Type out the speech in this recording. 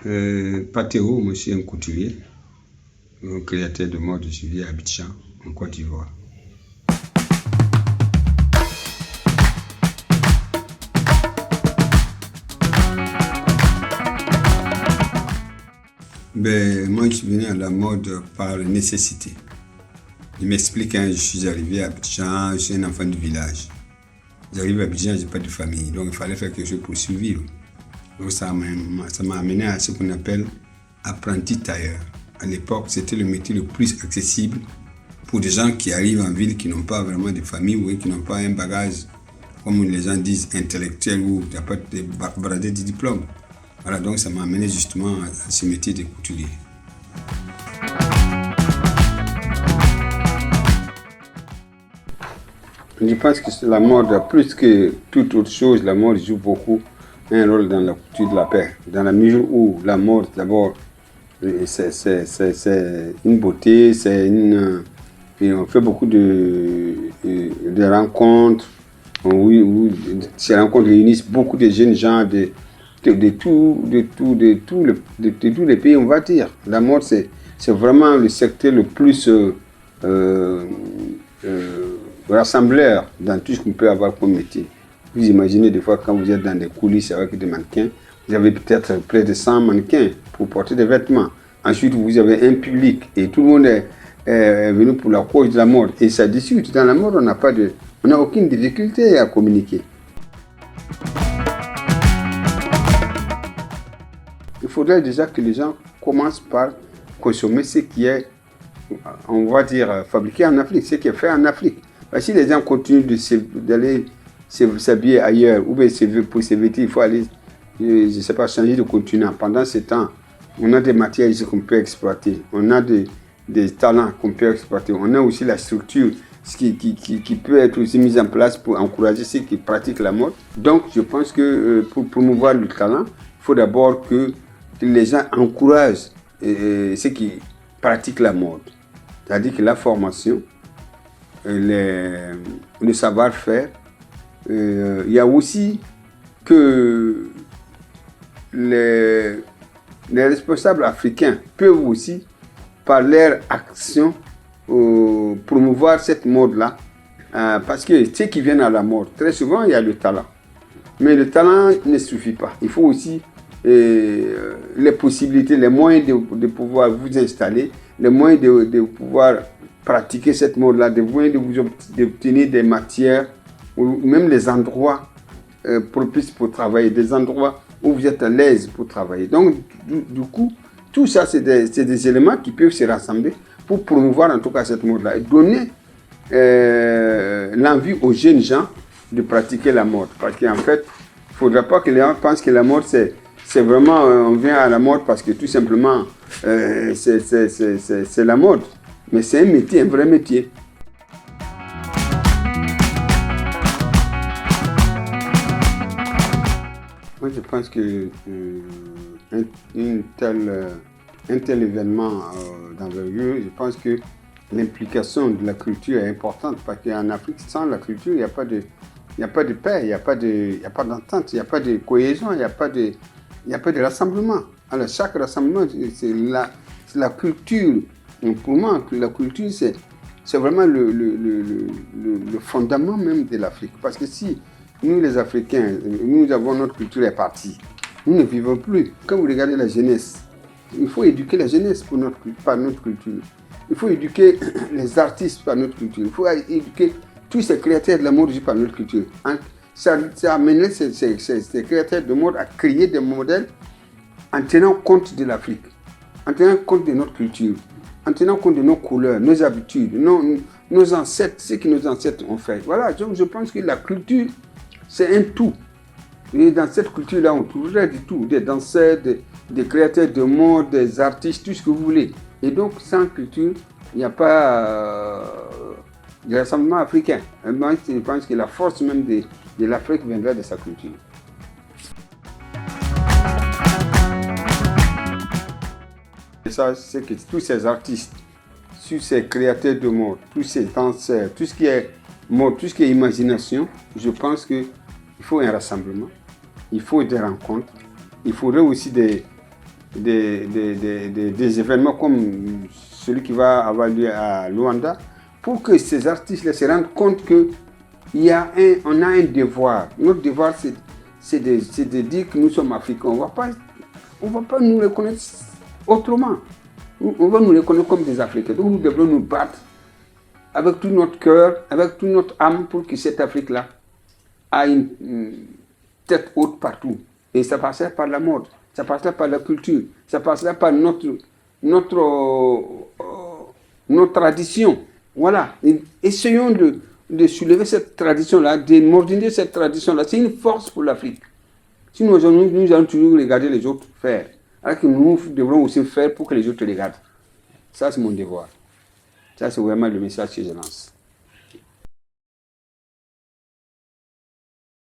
Patero, moi je suis un couturier, un créateur de mode, je vis à Abidjan, en Côte d'Ivoire. Moi je suis venu à la mode par nécessité. Je m'explique, je suis arrivé à Abidjan, je suis un enfant du village. J'arrive à Abidjan, je n'ai pas de famille, donc il fallait faire quelque chose pour survivre. Donc ça m'a amené à ce qu'on appelle apprenti tailleur. À l'époque, c'était le métier le plus accessible pour des gens qui arrivent en ville, qui n'ont pas vraiment de famille ou qui n'ont pas un bagage, comme les gens disent, intellectuel ou qui n'ont pas de bradé de diplôme. Voilà, donc ça m'a amené justement à ce métier de couturier. Je pense que la mode, plus que toute autre chose, la mode joue beaucoup un rôle dans la culture de la paix. Dans la mesure où la mode, d'abord, c'est une beauté, et on fait beaucoup de rencontres, où ces rencontres réunissent beaucoup de jeunes gens de tous les pays, on va dire. La mode, c'est vraiment le secteur le plus rassembleur dans tout ce qu'on peut avoir comme métier. Vous imaginez des fois quand vous êtes dans des coulisses avec des mannequins, vous avez peut-être près de 100 mannequins pour porter des vêtements. Ensuite, vous avez un public et tout le monde est venu pour la cause de la mode. Et ça discute. Dans la mode, on n'a aucune difficulté à communiquer. Il faudrait déjà que les gens commencent par consommer ce qui est, on va dire, fabriqué en Afrique, ce qui est fait en Afrique. Parce que si les gens continuent d'aller s'habiller ailleurs, ou bien pour se vêtir, il faut aller, je ne sais pas, changer de continent. Pendant ce temps, on a des matières ici qu'on peut exploiter, on a des talents qu'on peut exploiter, on a aussi la structure qui peut être aussi mise en place pour encourager ceux qui pratiquent la mode. Donc, je pense que pour promouvoir le talent, il faut d'abord que les gens encouragent ceux qui pratiquent la mode. C'est-à-dire que la formation, le savoir-faire, il y a aussi que les responsables africains peuvent aussi, par leur action, promouvoir cette mode-là. Parce que ceux qui viennent à la mode, très souvent, il y a le talent. Mais le talent ne suffit pas. Il faut aussi les possibilités, les moyens de pouvoir vous installer, les moyens de pouvoir pratiquer cette mode-là, des moyens d'obtenir des matières, ou même les endroits propices pour travailler, des endroits où vous êtes à l'aise pour travailler. Donc, du coup, tout ça, c'est des éléments qui peuvent se rassembler pour promouvoir en tout cas cette mode-là et donner l'envie aux jeunes gens de pratiquer la mode. Parce qu'en fait, il ne faudra pas que les gens pensent que la mode, c'est vraiment, on vient à la mode parce que tout simplement, c'est la mode. Mais c'est un métier, un vrai métier. Moi, je pense que un tel événement d'envergure, je pense que l'implication de la culture est importante parce qu'en Afrique, sans la culture, il n'y a pas de paix, il n'y a pas d'entente, il n'y a pas de cohésion, il n'y a pas de rassemblement. Alors, chaque rassemblement, c'est la culture. Et pour moi, la culture, c'est vraiment le fondament même de l'Afrique. Parce que si nous, les Africains, nous avons notre culture est partie, nous ne vivons plus. Quand vous regardez la jeunesse, il faut éduquer la jeunesse par notre culture. Il faut éduquer les artistes par notre culture. Il faut éduquer tous ces créateurs de la mode par notre culture. Ça amène ces créateurs de mode à créer des modèles en tenant compte de l'Afrique, en tenant compte de notre culture, en tenant compte de nos couleurs, nos habitudes, nos ancêtres, ce que nos ancêtres ont fait. Voilà, donc je pense que la culture, c'est un tout. Et dans cette culture-là, on trouverait du tout, des danseurs, des créateurs de mode, des artistes, tout ce que vous voulez. Et donc, sans culture, il n'y a pas de rassemblement africain. Moi, je pense que la force même de l'Afrique viendra de sa culture. Et ça, c'est que tous ces artistes, tous ces créateurs de mode, tous ces danseurs, tout ce qui est mode, tout ce qui est imagination, je pense qu'il faut un rassemblement, il faut des rencontres, il faudrait aussi des événements comme celui qui va avoir lieu à Luanda, pour que ces artistes-là se rendent compte qu'on a un devoir. Notre devoir, c'est de dire que nous sommes africains. On ne va pas nous reconnaître autrement. On va nous reconnaître comme des Africains. Donc nous devons nous battre avec tout notre cœur, avec toute notre âme pour que cette Afrique-là ait une tête haute partout. Et ça passera par la mode, ça passera par la culture, ça passera par notre tradition. Voilà. Et essayons de soulever cette tradition-là, de moderniser cette tradition-là. C'est une force pour l'Afrique. Sinon, nous allons toujours regarder les autres faire. Alors que nous devrons aussi faire pour que les autres regardent. Ça, c'est mon devoir. Ça, c'est vraiment le message que je lance.